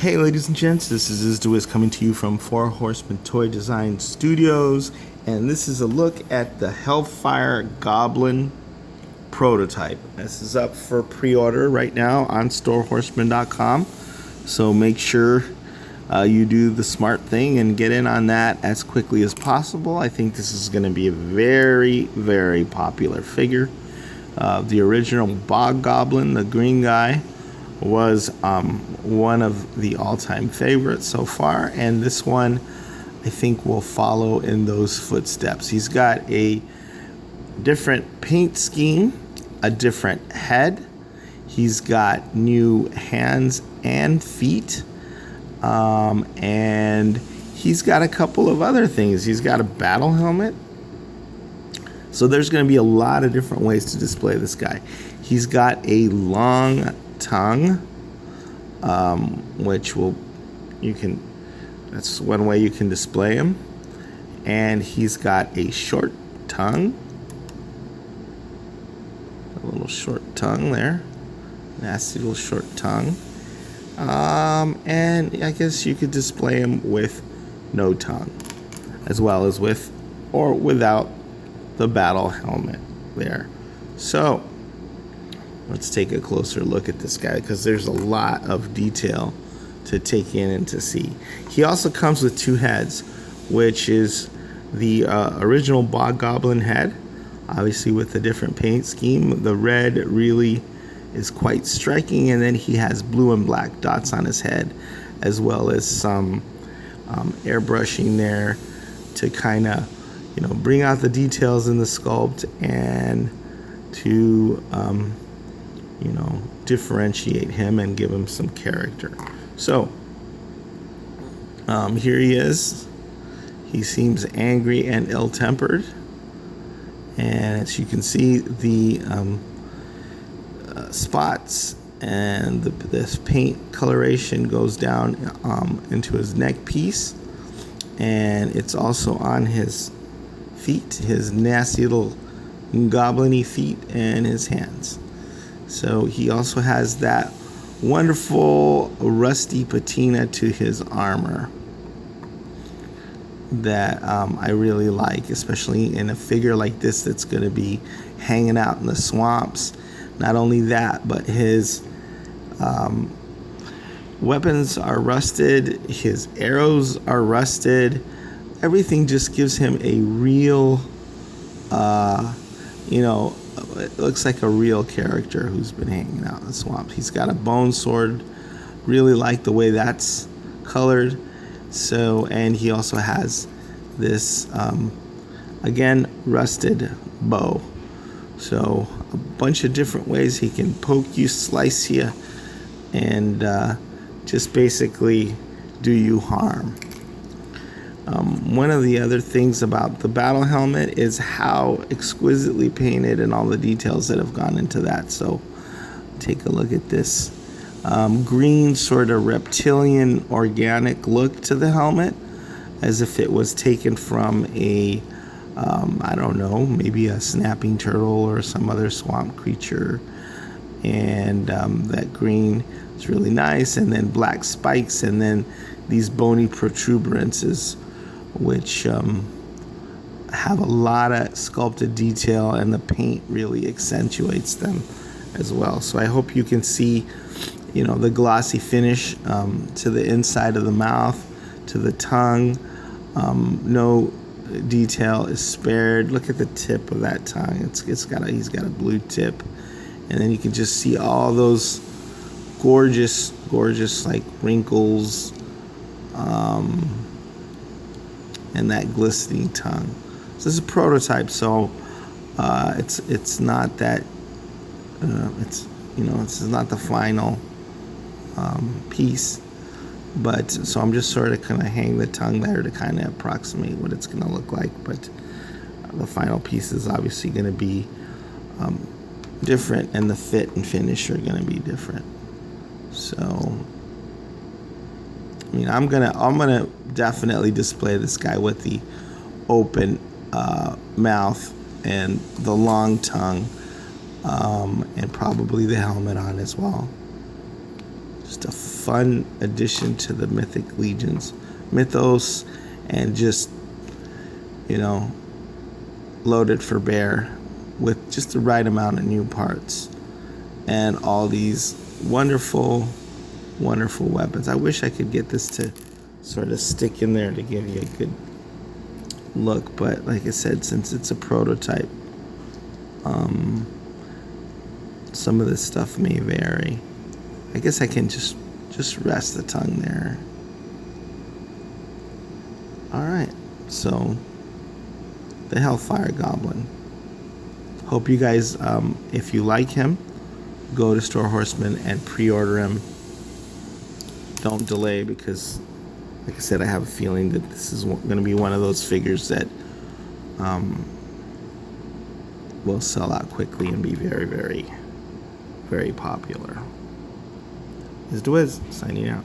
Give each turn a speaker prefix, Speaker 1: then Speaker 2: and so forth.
Speaker 1: Hey ladies and gents, this is Izduiz coming to you from Four Horsemen Toy Design Studios, and this is a look at the Helphyre Goblin prototype. This is up for pre-order right now on storehorseman.com, so make sure you do the smart thing and get in on that as quickly as possible. I think this is going to be a very, very popular figure. The original Bog Goblin, the green guy, was one of the all-time favorites so far, and this one I think will follow in those footsteps. He's got a different paint scheme, a different head, he's got new hands and feet, and he's got a couple of other things. He's got a battle helmet, so there's going to be a lot of different ways to display this guy. He's got a long tongue, which that's one way you can display him. And he's got a short tongue, a little short tongue there, nasty little short tongue. And I guess you could display him with no tongue, as well as with or without the battle helmet there. So let's take a closer look at this guy, because there's a lot of detail to take in and to see. He also comes with two heads, which is the original Bog Goblin head, obviously with a different paint scheme. The red really is quite striking, and then he has blue and black dots on his head, as well as some airbrushing there to kind of, bring out the details in the sculpt and to differentiate him and give him some character. So here he is. He seems angry and ill-tempered, and as you can see, the spots and this paint coloration goes down into his neck piece, and it's also on his feet, his nasty little goblin-y feet, and his hands. So he also has that wonderful rusty patina to his armor that I really like, especially in a figure like this that's going to be hanging out in the swamps. Not only that, but his weapons are rusted, his arrows are rusted. Everything just gives him a real, it looks like a real character who's been hanging out in the swamp. He's got a bone sword. Really like the way that's colored. So, and he also has this, again, rusted bow. So a bunch of different ways he can poke you, slice you, and just basically do you harm. One of the other things about the battle helmet is how exquisitely painted and all the details that have gone into that. So take a look at this green sort of reptilian organic look to the helmet, as if it was taken from a I don't know, maybe a snapping turtle or some other swamp creature. And that green is really nice, and then black spikes, and then these bony protuberances, which have a lot of sculpted detail, and the paint really accentuates them as well. So I hope you can see, the glossy finish to the inside of the mouth, to the tongue. No detail is spared. Look at the tip of that tongue. He's got a blue tip, and then you can just see all those gorgeous like wrinkles, and that glistening tongue. So this is a prototype, so it's not that this is not the final piece, but so I'm just sort of kind of hang the tongue there to kind of approximate what it's going to look like. But the final piece is obviously going to be different, and the fit and finish are going to be different. So I'm gonna definitely display this guy with the open mouth and the long tongue, and probably the helmet on as well. Just a fun addition to the Mythic Legions mythos, and just, you know, loaded for bear with just the right amount of new parts and all these wonderful weapons. I wish I could get this to sort of stick in there to give you a good look, but like I said, since it's a prototype, some of this stuff may vary. I guess I can just rest the tongue there. Alright, so the Helphyre Goblin. Hope you guys, if you like him, go to Four Horsemen and pre-order him. Don't delay, because like I said, I have a feeling that this is going to be one of those figures that will sell out quickly and be very, very, very popular. This is Dwiz, signing out.